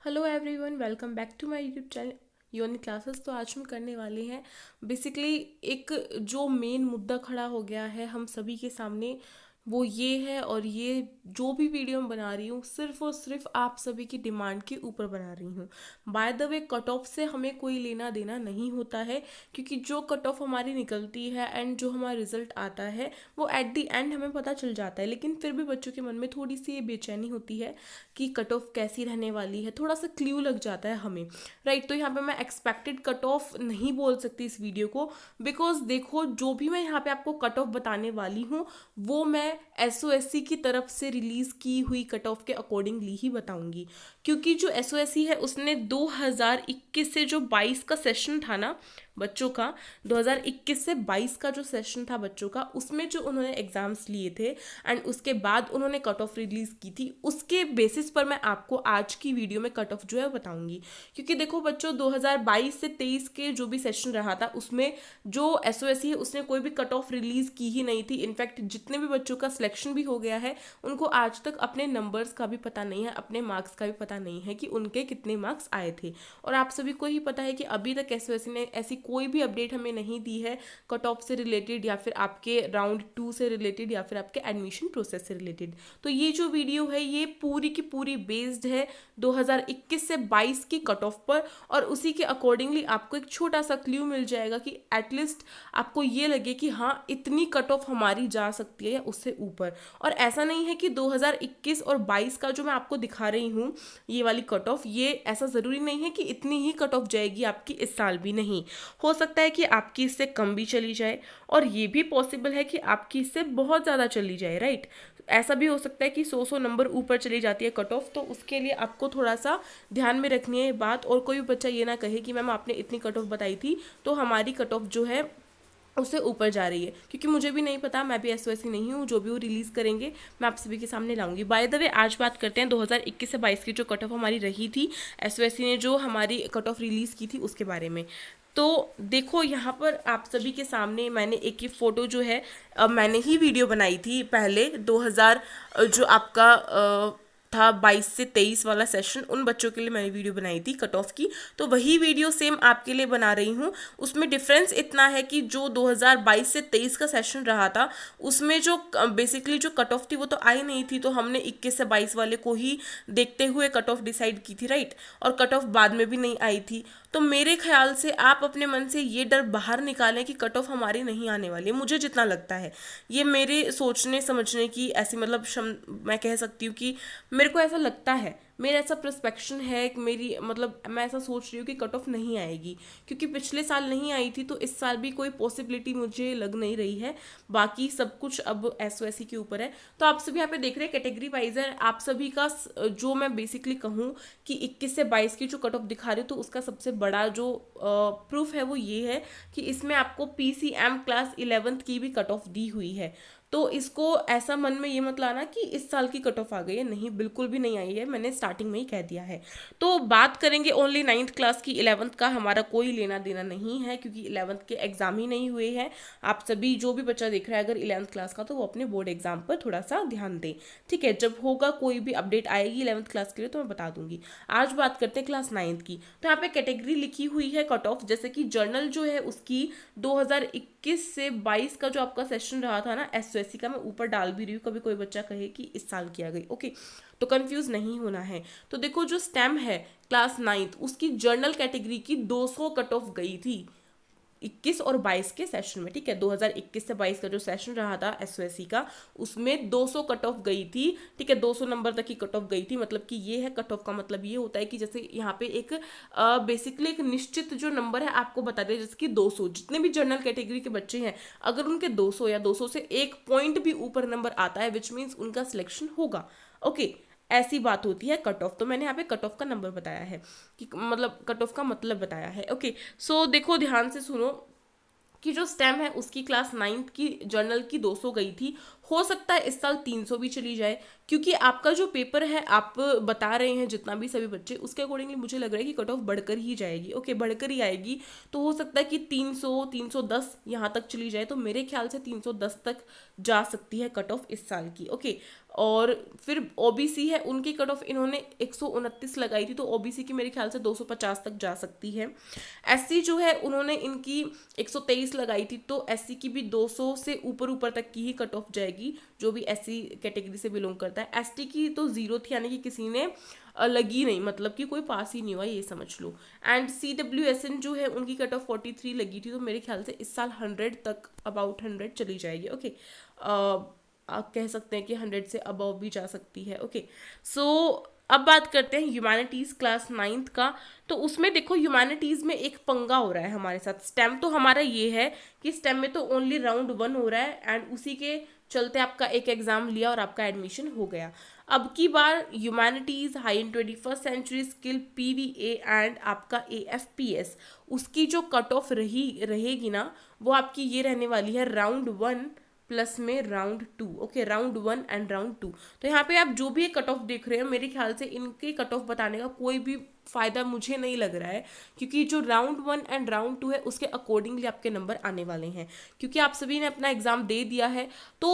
Hello everyone, welcome back to my YouTube channel Yoni classes. तो आज हम करने वाले हैं बेसिकली एक जो मेन मुद्दा खड़ा हो गया है हम सभी के सामने, वो ये है। और ये जो भी वीडियो मैं बना रही हूँ सिर्फ और सिर्फ आप सभी की डिमांड के ऊपर बना रही हूँ। By the way, cut off से हमें कोई लेना देना नहीं होता है, क्योंकि जो कट ऑफ हमारी निकलती है एंड जो हमारा रिजल्ट आता है वो एट द एंड हमें पता चल जाता है। लेकिन फिर भी बच्चों के मन में थोड़ी सी ये बेचैनी होती है कि कट ऑफ कैसी रहने वाली है, थोड़ा सा क्ल्यू लग जाता है हमें। राइट, तो यहाँ पे मैं एक्सपेक्टेड कट ऑफ नहीं बोल सकती इस वीडियो को, बिकॉज देखो जो भी मैं यहाँ पे आपको कट ऑफ बताने वाली हूँ वो मैं एसओएससी की तरफ से रिलीज की हुई कट ऑफ के अकॉर्डिंगली ही बताऊंगी। क्योंकि जो एसओएससी है उसने 2021 से जो 22 का सेशन था ना बच्चों का, 2021 से 22 का जो सेशन था बच्चों का, उसमें जो उन्होंने एग्जाम्स लिए थे एंड उसके बाद उन्होंने कट ऑफ रिलीज की थी, उसके बेसिस पर मैं आपको आज की वीडियो में कट ऑफ जो है बताऊंगी। क्योंकि देखो बच्चों, 2022 से 23 के जो भी सेशन रहा था उसमें जो एसओएससी है उसने कोई भी कट ऑफ रिलीज की ही नहीं थी। इनफैक्ट जितने भी बच्चों का सिलेक्शन भी हो गया है उनको आज तक अपने नंबर्स का भी पता नहीं है, अपने मार्क्स का भी पता नहीं है कि उनके कितने मार्क्स आए थे। और आप सभी को ही पता है कि अभी तक एसओएससी ने ऐसी कोई भी अपडेट हमें नहीं दी है कट ऑफ से रिलेटेड, या फिर आपके राउंड 2 से रिलेटेड, या फिर आपके एडमिशन प्रोसेस से रिलेटेड। तो ये जो वीडियो है ये पूरी की पूरी बेस्ड है 2021 से 22 की कट ऑफ पर, और उसी के अकॉर्डिंगली आपको एक छोटा सा क्ल्यू मिल जाएगा कि एटलीस्ट आपको ये लगे कि हाँ इतनी कट ऑफ हमारी जा सकती है या उससे ऊपर। और ऐसा नहीं है कि 2021 और 22 का जो मैं आपको दिखा रही हूँ ये वाली कट ऑफ, ये ऐसा ज़रूरी नहीं है कि इतनी ही कट ऑफ जाएगी आपकी इस साल भी, नहीं। हो सकता है कि आपकी इससे कम भी चली जाए, और ये भी पॉसिबल है कि आपकी इससे बहुत ज़्यादा चली जाए। राइट, ऐसा भी हो सकता है कि 100 नंबर ऊपर चली जाती है कट ऑफ। तो उसके लिए आपको थोड़ा सा ध्यान में रखनी है ये बात। और कोई भी बच्चा ये ना कहे कि मैम आपने इतनी कट ऑफ बताई थी तो हमारी कट ऑफ जो है उससे ऊपर जा रही है, क्योंकि मुझे भी नहीं पता, मैं भी ऐसी वैसी नहीं हूँ। जो भी वो रिलीज़ करेंगे मैं आप सभी के सामने लाऊंगी। बाय द वे, आज बात करते हैं 2021 से 22 की जो कट ऑफ हमारी रही थी, एसओएससी ने जो हमारी कट ऑफ रिलीज़ की थी उसके बारे में। तो देखो यहाँ पर आप सभी के सामने मैंने एक ही फ़ोटो जो है, मैंने ही वीडियो बनाई थी पहले 2000 जो आपका था 22 से 23 वाला सेशन, उन बच्चों के लिए मैंने वीडियो बनाई थी कट ऑफ की। तो वही वीडियो सेम आपके लिए बना रही हूँ। उसमें डिफरेंस इतना है कि जो 2022 से 23 का सेशन रहा था उसमें जो बेसिकली जो कट ऑफ थी वो तो आई नहीं थी, तो हमने 21 से 22 वाले को ही देखते हुए कट ऑफ डिसाइड की थी। राइट, और कट ऑफ बाद में भी नहीं आई थी। तो मेरे ख्याल से आप अपने मन से ये डर बाहर निकालें कि कट ऑफ हमारी नहीं आने वाली है। मुझे जितना लगता है, ये मेरे सोचने समझने की ऐसी मतलब मैं कह सकती हूँ कि मेरे को ऐसा लगता है, मेरा ऐसा प्रस्पेक्शन है कि मेरी मतलब मैं ऐसा सोच रही हूँ कि कट ऑफ नहीं आएगी। क्योंकि पिछले साल नहीं आई थी तो इस साल भी कोई पॉसिबिलिटी मुझे लग नहीं रही है। बाकी सब कुछ अब एसओएससी के ऊपर है। तो आप सभी यहाँ पे देख रहे हैं कैटेगरी वाइज है आप सभी का। जो मैं बेसिकली कहूँ कि 21 से 22 की जो कट ऑफ दिखा रही हूँ, तो उसका सबसे बड़ा जो प्रूफ है वो ये है कि इसमें आपको पीसीएम क्लास 11th की भी कट ऑफ दी हुई है। तो इसको ऐसा मन में ये मत लाना कि इस साल की कट ऑफ आ गई है, नहीं, बिल्कुल भी नहीं आई है, मैंने स्टार्टिंग में ही कह दिया है। तो बात करेंगे ओनली 9th क्लास की। 11th का हमारा कोई लेना देना नहीं है, क्योंकि 11th के एग्जाम ही नहीं हुए हैं। आप सभी जो भी बच्चा देख रहा है अगर 11th क्लास का, तो वो अपने बोर्ड एग्जाम पर थोड़ा सा ध्यान दें। ठीक है, जब होगा कोई भी अपडेट आएगी 11th क्लास के लिए तो मैं बता दूंगी। आज बात करते हैं क्लास 9th की। तो यहाँ पे कैटेगरी लिखी हुई है कट ऑफ, जैसे कि जर्नल जो है उसकी 2021 से 22 का जो आपका सेशन रहा था ना एसओएससी का, मैं ऊपर डाल भी रही हूँ, कभी कोई बच्चा कहे कि इस साल किया गई। ओके, तो कंफ्यूज नहीं होना है। तो देखो जो स्टेम है क्लास 9th उसकी जर्नल कैटेगरी की 200 कट ऑफ गई थी 21 और 22 के सेशन में। ठीक है, 2021 से 22 का जो सेशन रहा था एसओएससी का उसमें 200 कट ऑफ गई थी। ठीक है, 200 नंबर तक की कट ऑफ गई थी। मतलब कि ये है कट ऑफ का मतलब ये होता है कि जैसे यहाँ पे एक बेसिकली एक निश्चित जो नंबर है आपको बता दें, जैसे कि 200 जितने भी जनरल कैटेगरी के बच्चे हैं अगर उनके 200 या 200 से एक पॉइंट भी ऊपर नंबर आता है विच मीन्स उनका सिलेक्शन होगा। ओके, ऐसी बात होती है कट ऑफ। तो मैंने यहाँ पे कट ऑफ का नंबर बताया है कि मतलब कट ऑफ का मतलब बताया है। ओके, सो देखो ध्यान से सुनो कि जो स्टेम है उसकी क्लास 9th की जर्नल की 200 गई थी। हो सकता है इस साल 300 भी चली जाए, क्योंकि आपका जो पेपर है आप बता रहे हैं जितना भी सभी बच्चे, उसके अकॉर्डिंगली मुझे लग रहा है कि कट ऑफ बढ़कर ही जाएगी। ओके, बढ़कर ही आएगी। तो हो सकता है कि 300 310 यहाँ तक चली जाए। तो मेरे ख्याल से 310 तक जा सकती है कट ऑफ इस साल की। ओके, और फिर ओबीसी है, उनकी कट ऑफ इन्होंने 129 लगाई थी, तो ओबीसी की मेरे ख्याल से 250 तक जा सकती है। एससी जो है उन्होंने इनकी 123 लगाई थी, तो एससी की भी 200 से ऊपर ऊपर तक की ही कट ऑफ जाएगी, जो भी एससी कैटेगरी से बिलोंग करता है। एसटी की तो जीरो थी, यानी कि किसी ने लगी नहीं, मतलब कि कोई पास ही नहीं हुआ, ये समझ लो। एंड CWSN जो है उनकी कट ऑफ 43 लगी थी, तो मेरे ख्याल से इस साल 100 तक, अबाउट 100 चली जाएगी। ओके, आप कह सकते हैं कि 100 से अबव भी जा सकती है। ओके, सो अब बात करते हैं ह्यूमैनिटीज़ क्लास 9th का। तो उसमें देखो ह्यूमैनिटीज़ में एक पंगा हो रहा है हमारे साथ। स्टेम तो हमारा ये है कि स्टेम में तो ओनली राउंड 1 हो रहा है, एंड उसी के चलते आपका एक एग्जाम लिया और आपका एडमिशन हो गया। अब की बार humanities, high in 21st century skill, PVA and आपका AFPS, उसकी जो कट ऑफ रहेगी ना, वो आपकी ये रहने वाली है राउंड 1 प्लस में round 2। Okay, round 1 and round 2। तो यहाँ पे आप जो भी एक कट ऑफ देख रहे हो, मेरे ख्याल से इनके कट ऑफ बताने का कोई भी फायदा मुझे नहीं लग रहा है, क्योंकि जो राउंड 1 एंड राउंड 2 है उसके अकॉर्डिंगली आपके नंबर आने वाले हैं, क्योंकि आप सभी ने अपना एग्जाम दे दिया है। तो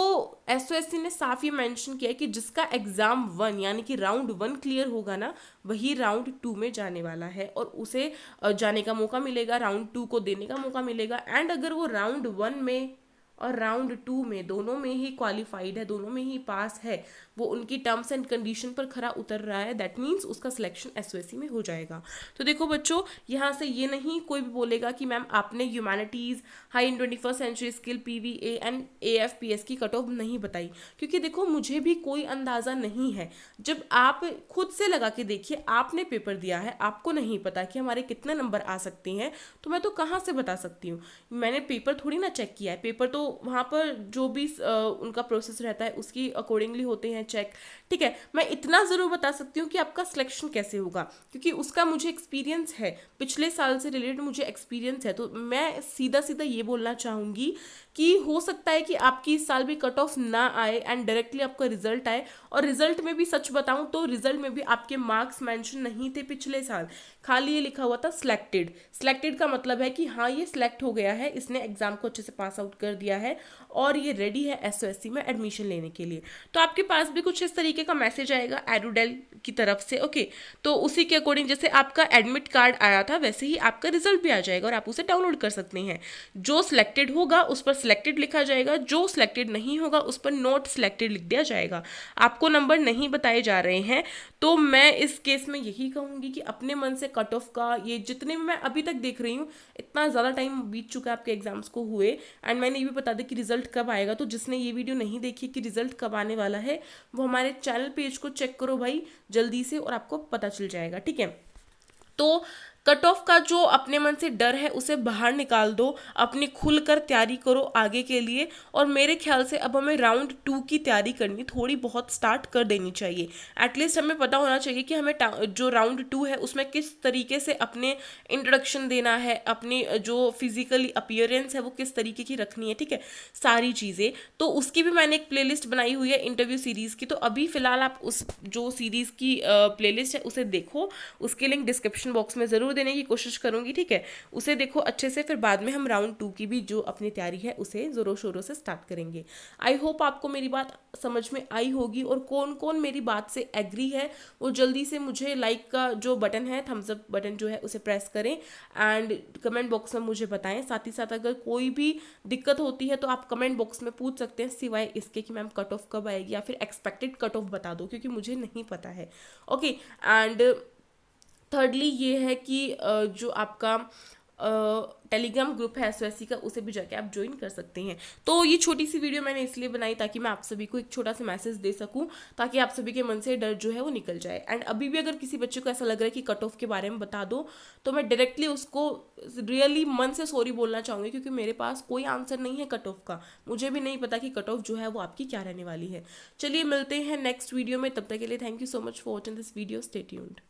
SOSC ने साफ ये मेंशन किया है कि जिसका एग्जाम 1 यानी कि राउंड 1 क्लियर होगा ना, वही राउंड 2 में जाने वाला है, और उसे जाने का मौका मिलेगा, राउंड 2 को देने का मौका मिलेगा। एंड अगर वो राउंड 1 में और राउंड 2 में दोनों में ही क्वालिफाइड है, दोनों में ही पास है, वो उनकी टर्म्स एंड कंडीशन पर खरा उतर रहा है, दैट मीन्स उसका सिलेक्शन SOSC में हो जाएगा। तो देखो बच्चों, यहाँ से ये नहीं कोई भी बोलेगा कि मैम आपने humanities, high in 21st century skill, PVA and AFPS की कट ऑफ नहीं बताई, क्योंकि देखो मुझे भी कोई अंदाज़ा नहीं है। जब आप खुद से लगा के देखिए, आपने पेपर दिया है, आपको नहीं पता कि हमारे कितने नंबर आ सकते हैं, तो मैं तो कहाँ से बता सकती हूँ। मैंने पेपर थोड़ी ना चेक किया है, पेपर तो वहाँ पर जो भी उनका प्रोसेस रहता है उसकी अकॉर्डिंगली होते हैं चेक। ठीक है, मैं इतना ज़रूर बता सकती हूँ कि आपका सिलेक्शन कैसे होगा, क्योंकि उसका मुझे एक्सपीरियंस है, पिछले साल से रिलेटेड मुझे एक्सपीरियंस है। तो मैं सीधा सीधा ये बोलना चाहूँगी कि हो सकता है कि आपकी इस साल भी कट ऑफ ना आए एंड डायरेक्टली आपका रिजल्ट आए, और रिजल्ट में भी सच बताऊं तो रिजल्ट में भी आपके मार्क्स मेंशन नहीं थे पिछले साल, खाली ये लिखा हुआ था सिलेक्टेड। सिलेक्टेड का मतलब है कि हाँ ये सिलेक्ट हो गया है, इसने एग्जाम को अच्छे से पास आउट कर दिया है और ये रेडी है SOSC में एडमिशन लेने के लिए। तो आपके पास भी कुछ इस तरीके का मैसेज आएगा एडुडेल की तरफ से। ओके, तो उसी के अकॉर्डिंग जैसे आपका एडमिट कार्ड आया था, वैसे ही आपका रिजल्ट भी आ जाएगा और आप उसे डाउनलोड कर सकते हैं। जो सिलेक्टेड होगा उस पर सिलेक्टेड लिखा जाएगा, जो सिलेक्टेड नहीं होगा उस पर नॉट सिलेक्टेड लिख दिया जाएगा। आपको नंबर नहीं बताए जा रहे हैं, तो मैं इस केस में यही कहूँगी कि अपने मन से कट ऑफ का, ये जितने भी मैं अभी तक देख रही हूँ, इतना ज़्यादा टाइम बीत चुका है आपके एग्जाम्स को हुए, एंड मैंने ये भी बता दिया कि रिजल्ट कब आएगा। तो जिसने ये वीडियो नहीं देखी कि रिजल्ट कब आने वाला है, वो हमारे चैनल पेज को चेक करो भाई जल्दी से, और आपको पता चल जाएगा। ठीक है, तो कट ऑफ का जो अपने मन से डर है उसे बाहर निकाल दो, अपनी खुलकर तैयारी करो आगे के लिए। और मेरे ख्याल से अब हमें राउंड 2 की तैयारी करनी थोड़ी बहुत स्टार्ट कर देनी चाहिए। एटलीस्ट हमें पता होना चाहिए कि हमें जो राउंड 2 है उसमें किस तरीके से अपने इंट्रोडक्शन देना है, अपनी जो फिजिकली अपीयरेंस है वो किस तरीके की रखनी है। ठीक है, सारी चीज़ें, तो उसकी भी मैंने एक प्लेलिस्ट बनाई हुई है इंटरव्यू सीरीज़ की। तो अभी फ़िलहाल आप उस जो सीरीज़ की प्लेलिस्ट है उसे देखो, उसके लिंक डिस्क्रिप्शन बॉक्स में ज़रूर देने की कोशिश करूंगी। ठीक है, उसे देखो अच्छे से, फिर बाद में हम राउंड 2 की भी जो अपनी तैयारी है उसे ज़ोरों शोरों से स्टार्ट करेंगे। आई होप आपको मेरी बात समझ में आई होगी, और कौन कौन मेरी बात से एग्री है वो जल्दी से मुझे लाइक का जो बटन है, थम्स अप बटन जो है उसे प्रेस करें एंड कमेंट बॉक्स में मुझे बताएं। साथ ही साथ अगर कोई भी दिक्कत होती है तो आप कमेंट बॉक्स में पूछ सकते हैं, सिवाय इसके कि मैम कट ऑफ कब आएगी, या फिर एक्सपेक्टेड कट ऑफ बता दो, क्योंकि मुझे नहीं पता है। ओके, एंड थर्डली ये है कि जो आपका टेलीग्राम ग्रुप है SOSC का, उसे भी जाके आप ज्वाइन कर सकते हैं। तो ये छोटी सी वीडियो मैंने इसलिए बनाई ताकि मैं आप सभी को एक छोटा सा मैसेज दे सकूं, ताकि आप सभी के मन से डर जो है वो निकल जाए। एंड अभी भी अगर किसी बच्चे को ऐसा लग रहा है कि कट ऑफ के बारे में बता दो, तो मैं डायरेक्टली उसको रियली मन से सॉरी बोलना चाहूँगी, क्योंकि मेरे पास कोई आंसर नहीं है कट ऑफ का, मुझे भी नहीं पता कि कट ऑफ जो है वो आपकी क्या रहने वाली है। चलिए मिलते हैं नेक्स्ट वीडियो में, तब तक के लिए thank you so much for watching this video, stay tuned.